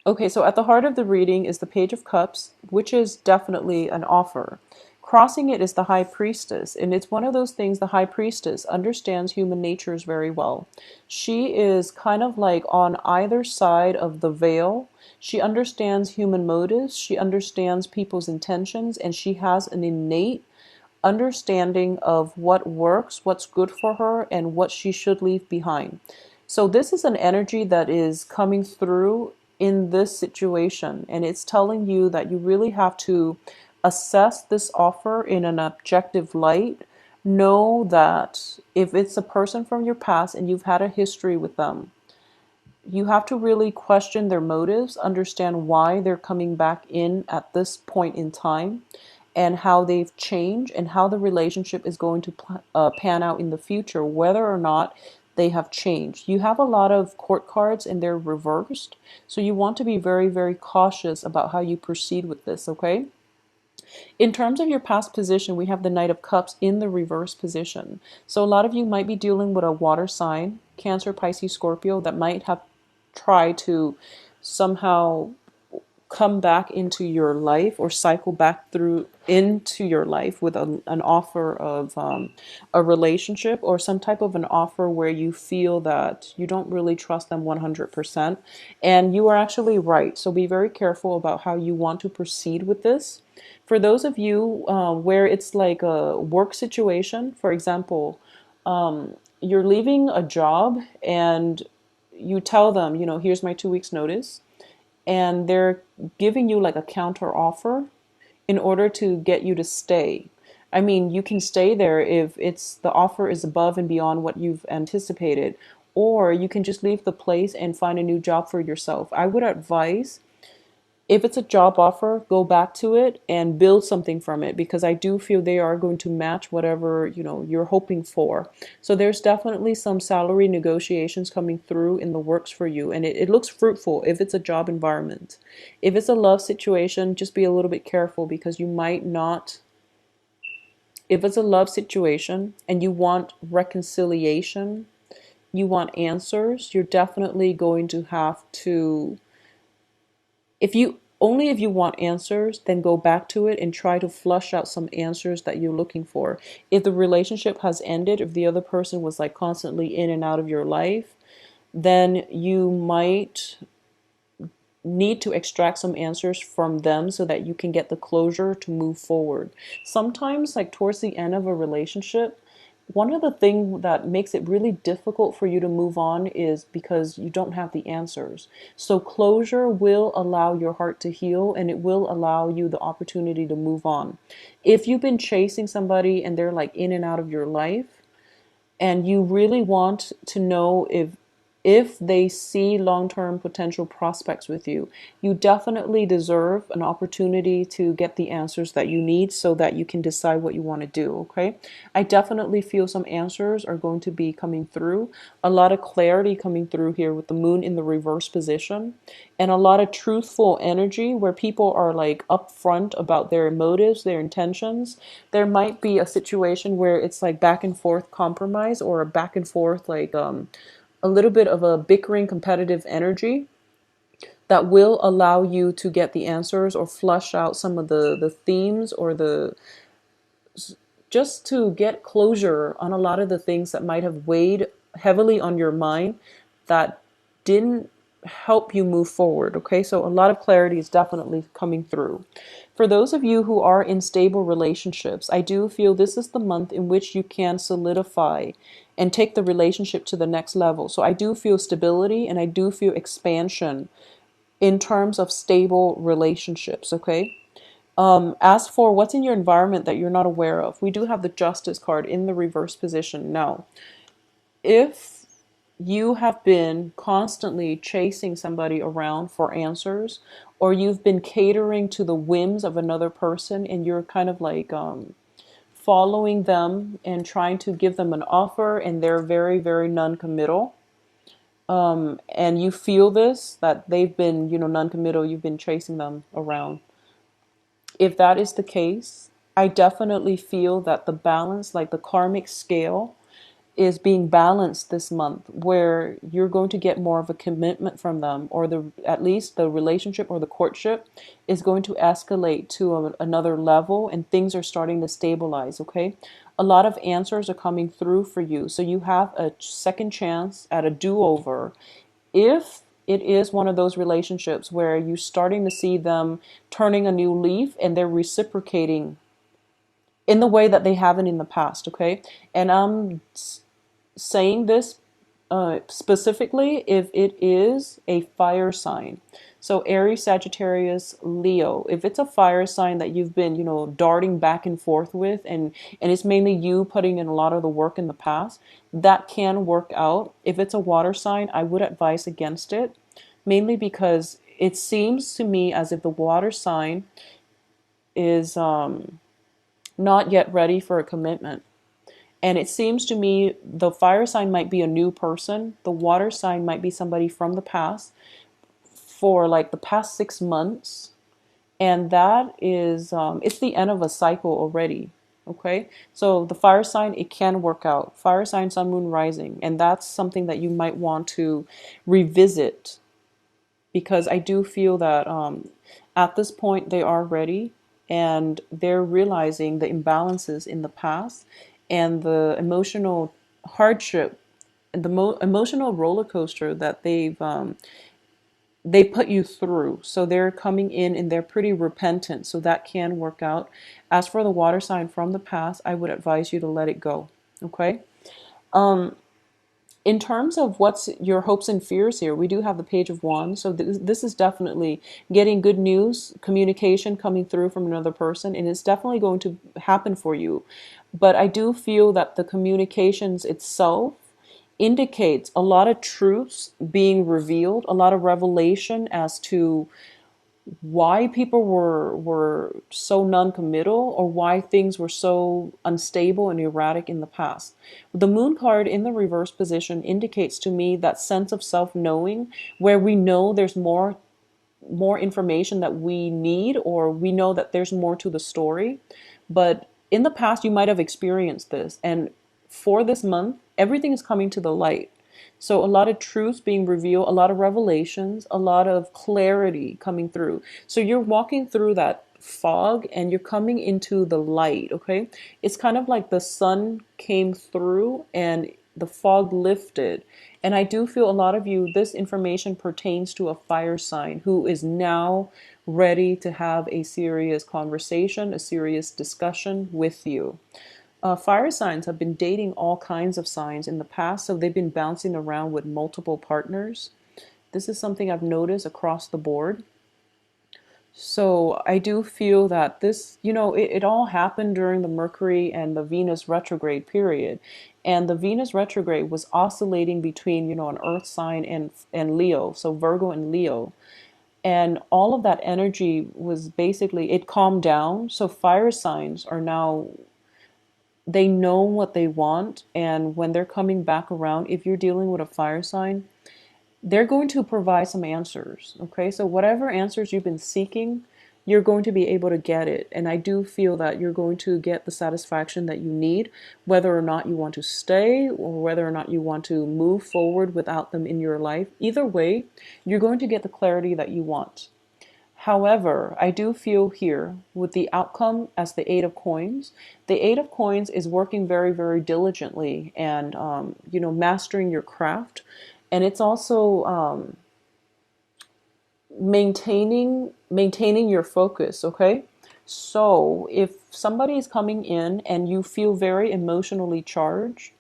Okay, so at the heart of the reading is the Page of Cups, which is definitely an offer. Crossing it is the High Priestess, and it's one of those things. The High Priestess understands human natures very well. She is kind of like on either side of the veil. She understands human motives, she understands people's intentions, and she has an innate understanding of what works, what's good for her, and what she should leave behind. So, this is an energy that is coming through in this situation, and it's telling you that you really have to assess this offer in an objective light. Know that if it's a person from your past and you've had a history with them, you have to really question their motives, understand why they're coming back in at this point in time, and how they've changed and how the relationship is going to pan out in the future, whether or not they have changed. You have a lot of court cards and they're reversed, so you want to be very, very cautious about how you proceed with this, okay? In terms of your past position, we have the Knight of Cups in the reverse position. So a lot of you might be dealing with a water sign, Cancer, Pisces, Scorpio, that might have tried to somehow come back into your life or cycle back through into your life with an offer of a relationship or some type of an offer where you feel that you don't really trust them 100%. And you are actually right. So be very careful about how you want to proceed with this. For those of you where it's like a work situation, for example, you're leaving a job and you tell them, here's my 2 weeks notice, and they're giving you like a counter offer in order to get you to stay. I mean, you can stay there if it's the offer is above and beyond what you've anticipated, or you can just leave the place and find a new job for yourself. I would advise, if it's a job offer, go back to it and build something from it, because I do feel they are going to match whatever, you're hoping for. So there's definitely some salary negotiations coming through in the works for you, and it looks fruitful if it's a job environment. If it's a love situation, just be a little bit careful, because you might not. If it's a love situation and you want reconciliation, you want answers, you're definitely going to have to, if you want answers, then go back to it and try to flush out some answers that you're looking for. If the relationship has ended, if the other person was like constantly in and out of your life, then you might need to extract some answers from them so that you can get the closure to move forward. Sometimes, like towards the end of a relationship, one of the things that makes it really difficult for you to move on is because you don't have the answers. So closure will allow your heart to heal, and it will allow you the opportunity to move on. If you've been chasing somebody and they're like in and out of your life, and you really want to know if they see long-term potential prospects with you, you definitely deserve an opportunity to get the answers that you need so that you can decide what you want to do, okay? I definitely feel some answers are going to be coming through, a lot of clarity coming through here with the moon in the reverse position, and a lot of truthful energy where people are like upfront about their motives, their intentions. There might be a situation where it's like back and forth compromise, or a back and forth like a little bit of a bickering competitive energy that will allow you to get the answers or flush out some of the themes, or the just to get closure on a lot of the things that might have weighed heavily on your mind that didn't help you move forward. Okay, so a lot of clarity is definitely coming through. For those of you who are in stable relationships, I do feel this is the month in which you can solidify and take the relationship to the next level. So I do feel stability and I do feel expansion in terms of stable relationships. Okay. As for what's in your environment that you're not aware of, we do have the Justice card in the reverse position. Now, if you have been constantly chasing somebody around for answers, or you've been catering to the whims of another person and you're kind of like following them and trying to give them an offer and they're very, very non-committal, and you feel this, that they've been, non-committal, you've been chasing them around. If that is the case, I definitely feel that the balance, like the karmic scale, is being balanced this month, where you're going to get more of a commitment from them, or the at least the relationship or the courtship is going to escalate to another level, and things are starting to stabilize. Okay, a lot of answers are coming through for you, so you have a second chance at a do-over if it is one of those relationships where you're starting to see them turning a new leaf and they're reciprocating in the way that they haven't in the past. Okay, and I'm saying this specifically if it is a fire sign. So Aries, Sagittarius, Leo. If it's a fire sign that you've been, darting back and forth with, and it's mainly you putting in a lot of the work in the past, that can work out. If it's a water sign, I would advise against it, mainly because it seems to me as if the water sign is not yet ready for a commitment. And it seems to me the fire sign might be a new person. The water sign might be somebody from the past for like the past 6 months. And that is, it's the end of a cycle already. Okay. So the fire sign, it can work out. Fire sign, sun, moon, rising. And that's something that you might want to revisit, because I do feel that at this point they are ready, and they're realizing the imbalances in the past and the emotional hardship and the emotional roller coaster that they put you through. So they're coming in and they're pretty repentant. So that can work out. As for the water sign from the past, I would advise you to let it go. Okay. In terms of what's your hopes and fears here, we do have the Page of Wands. So this is definitely getting good news, communication coming through from another person, and it's definitely going to happen for you. But I do feel that the communications itself indicates a lot of truths being revealed, a lot of revelation as to why people were so non-committal, or why things were so unstable and erratic in the past. The moon card in the reverse position indicates to me that sense of self-knowing, where we know there's more information that we need, or we know that there's more to the story. But in the past you might have experienced this, and for this month everything is coming to the light. So a lot of truths being revealed, a lot of revelations, a lot of clarity coming through. So you're walking through that fog and you're coming into the light. Okay, it's kind of like the sun came through and the fog lifted. And I do feel a lot of you, this information pertains to a fire sign who is now ready to have a serious conversation, a serious discussion with you. Fire signs have been dating all kinds of signs in the past, so they've been bouncing around with multiple partners. This is something I've noticed across the board. So I do feel that this, it all happened during the Mercury and the Venus retrograde period. And the Venus retrograde was oscillating between, an earth sign and Leo, so Virgo and Leo. And all of that energy was basically, it calmed down. So fire signs are now, they know what they want, and when they're coming back around, if you're dealing with a fire sign, they're going to provide some answers. Okay, so whatever answers you've been seeking, you're going to be able to get it. And I do feel that you're going to get the satisfaction that you need, whether or not you want to stay or whether or not you want to move forward without them in your life. Either way, you're going to get the clarity that you want. However, I do feel here with the outcome as the Eight of Coins, the Eight of Coins is working very, very diligently and, mastering your craft. And it's also maintaining your focus. Okay. So if somebody is coming in and you feel very emotionally charged,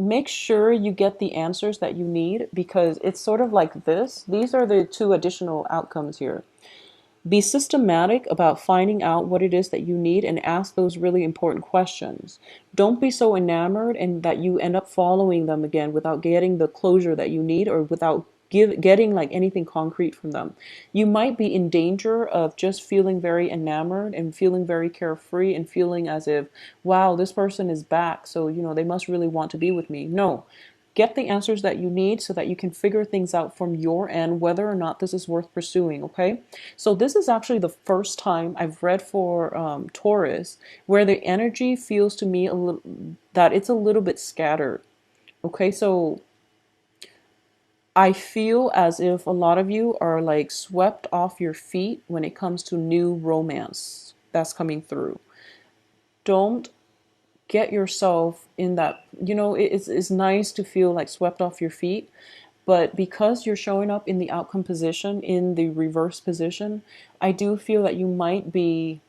make sure you get the answers that you need, because it's sort of like this. These are the two additional outcomes here. Be systematic about finding out what it is that you need and ask those really important questions. Don't be so enamored and that you end up following them again without getting the closure that you need, or without getting like anything concrete from them. You might be in danger of just feeling very enamored and feeling very carefree and feeling as if, wow, this person is back, so they must really want to be with me. No. get the answers that you need so that you can figure things out from your end, whether or not this is worth pursuing. Okay, so this is actually the first time I've read for Taurus where the energy feels to me a little that it's a little bit scattered. Okay, so I feel as if a lot of you are like swept off your feet when it comes to new romance that's coming through. Don't get yourself in that, it's nice to feel like swept off your feet, but because you're showing up in the outcome position, in the reverse position, I do feel that you might be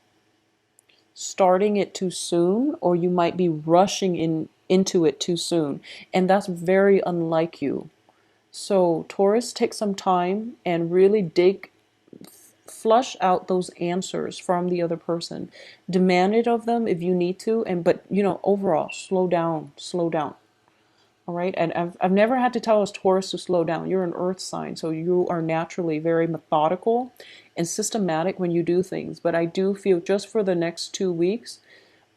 starting it too soon, or you might be rushing into it too soon, and that's very unlike you. So Taurus, take some time and really flush out those answers from the other person. Demand it of them if you need to, and but overall, slow down, slow down. All right, and I've never had to tell us Taurus to slow down. You're an earth sign, so you are naturally very methodical and systematic when you do things. But I do feel just for the next 2 weeks,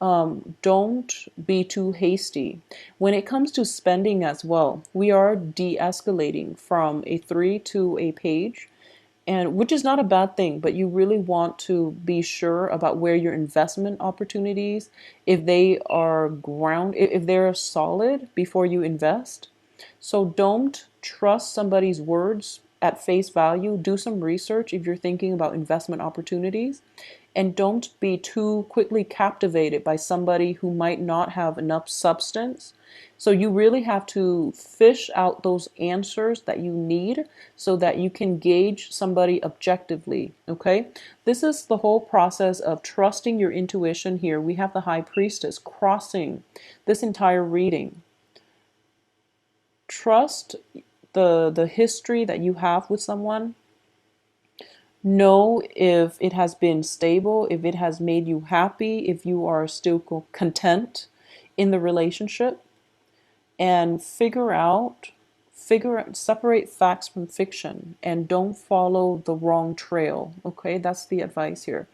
don't be too hasty. When it comes to spending as well, we are de-escalating from a 3 to a page, and which is not a bad thing, but you really want to be sure about where your investment opportunities, if they are if they're solid before you invest. So don't trust somebody's words at face value. Do some research if you're thinking about investment opportunities, and don't be too quickly captivated by somebody who might not have enough substance. So you really have to fish out those answers that you need so that you can gauge somebody objectively. Okay, this is the whole process of trusting your intuition. Here we have the High Priestess crossing this entire reading. Trust the history that you have with someone. Know if it has been stable, if it has made you happy, if you are still content in the relationship, and separate facts from fiction, and don't follow the wrong trail. Okay, that's the advice here.